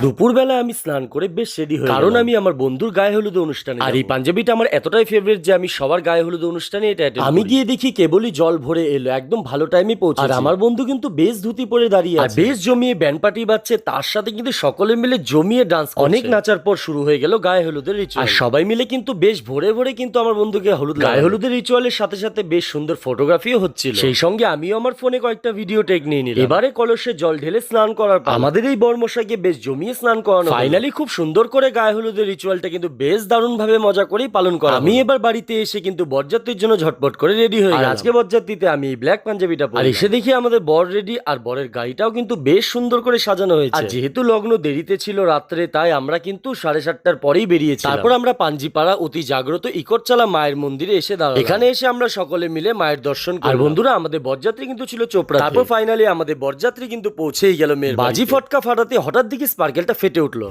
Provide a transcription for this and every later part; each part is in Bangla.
দুপুরবেলা আমি স্নান করে বেশ রেডি হই, কারণ আমি আমার বন্ধুর গায়ে হলুদ অনুষ্ঠানে আর এই পাঞ্জাবিটা আমার এতটাই ফেভারিট যে আমি সবার গায়ে হলুদ অনুষ্ঠানে এটা অ্যাটেন্ড করি। আমি গিয়ে দেখি কেবলই জল ভরে এলো, একদম ভালো টাইমে পৌঁছে। আর আমার বন্ধু কিন্তু বেশ ধুতি পরে দাঁড়িয়ে আছে, বেশ জমিয়ে ব্যান্ড পার্টি বাজছে, তার সাথে কিন্তু সকলে মিলে জমিয়ে ডান্স করছে। অনেক নাচার পর শুরু হয়ে গেল গায়ে হলুদের রিচুয়াল, আর সবাই মিলে কিন্তু বেশ ভোরে ভোরে কিন্তু আমার বন্ধুকে হলুদ গায়ে হলুদের রিচুয়ালের সাথে সাথে বেশ সুন্দর ফটোগ্রাফিও হচ্ছিল। সেই সঙ্গে আমিও আমার ফোনে কয়েকটা ভিডিও টেক নিয়ে নিলাম। এবারে কলসে জল ঢেলে স্নান করার পর আমাদের এই বর্মশাইকে বেশ জমিয়ে স্নান করানো। ফাইনালি খুব সুন্দর করে গায়ে হলুদের রিচুয়ালটা কিন্তু বেশ দারুণ ভাবে মজা করেই পালন করা। আমি এবার বাড়িতে এসে কিন্তু বরযাত্রীর জন্য ঝটপট করে রেডি হয়ে গেলাম। আজকে বরযাত্রীতে আমি এই ব্ল্যাক পাঞ্জাবিটা পরে, আর এসে দেখি আমাদের বর রেডি, আর বরের গাড়িটাও কিন্তু বেশ সুন্দর করে সাজানো হয়েছে। আর যেহেতু লগ্ন দেরিতে ছিল রাত্রে, তাই আমরা কিন্তু 7:30টার পরেই বেরিয়েছি। তারপর আমরা পাঞ্জিপাড়া অতি জাগ্রত ইকরচালা মায়ের মন্দিরে এসে দাঁড়ালাম। এখানে এসে আমরা সকলে মিলে মায়ের দর্শন করি। আর বন্ধুরা, আমাদের বরযাত্রী কিন্তু ছিল চোপড়া। তারপর ফাইনালি আমাদের বরযাত্রী কিন্তু পৌঁছেই গেল মেয়ের বাড়ি। বাজি ফটকা ফাটাতে হঠাৎ দিকে স্পার্কেলটা ফেটে উঠলো,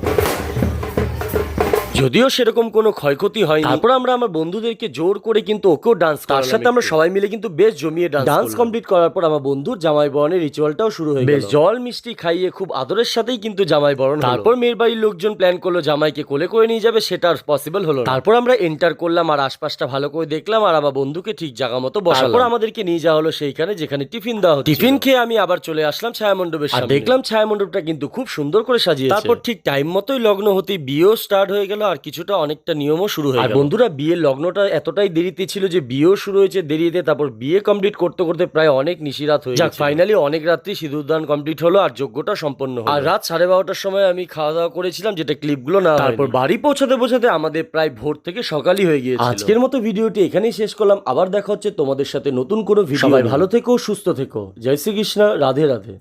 যদিও সেরকম কোনো ক্ষয়ক্ষতি হয়নি। তারপর আমরা আমার বন্ধুদেরকে জোর করে কিন্তু ওকেও ডান্স, তার সাথে আমরা সবাই মিলে কিন্তু বেশ জমিয়ে ডান্স কমপ্লিট করার পর আমার বন্ধুর জামাই বরণের রিচুয়ালটাও শুরু হয়ে গেল। বেশ জল মিষ্টি খাইয়ে খুব আদরের সাথেই কিন্তু জামাই বরণ হলো। তারপর মেয়ের বাড়ির লোকজন প্ল্যান করলো জামাইকে কোলে করে নিয়ে যাবে, সেটা আর পসিবল হলো না। তারপর আমরা এন্টার করলাম আর আশপাশটা ভালো করে দেখলাম, আর আমার বন্ধুকে ঠিক জায়গা মতো বসালাম। তারপর আমাদেরকে নিয়ে যাওয়া হলো সেইখানে যেখানে টিফিন দেওয়া হতো। টিফিন খেয়ে আমি আবার চলে আসলাম ছায়া মণ্ডপের সামনে। দেখলাম ছায়া মণ্ডপটা কিন্তু খুব সুন্দর করে সাজিয়েছে। তারপর ঠিক টাইম মতোই লগ্ন হতেই বিয়েও স্টার্ট হয়ে গেল, আর কিছুটা অনেকটা নিয়মও শুরু হয়ে গেল। আর বন্ধুরা, বিয়ের লগ্নটা এতটাই দেরিতে ছিল যে বিয়েও শুরু হয়েছে দেরিতে। তারপর বিয়ে কমপ্লিট করতে করতে প্রায় অনেক নিশিরাত হয়ে গেছে। ফাইনালি অনেক রাত্রি সিঁদুরদান কমপ্লিট হলো আর যজ্ঞটা সম্পন্ন হলো। আর রাত 12:30টার সময় আমি খাওয়া দাওয়া করেছিলাম, যেটা ক্লিপগুলো না। তারপর বাড়ি পৌঁছাতে পৌঁছাতে আমাদের প্রায় ভোর থেকে সকালই হয়ে গিয়েছিল। আজকের মতো ভিডিওটি এখানেই শেষ করলাম। আবার দেখা হচ্ছে তোমাদের সাথে নতুন কোনো ভিডিও। সবাই ভালো থেকো, সুস্থ থেকো। জয় শ্রীকৃষ্ণ, রাধে রাধে।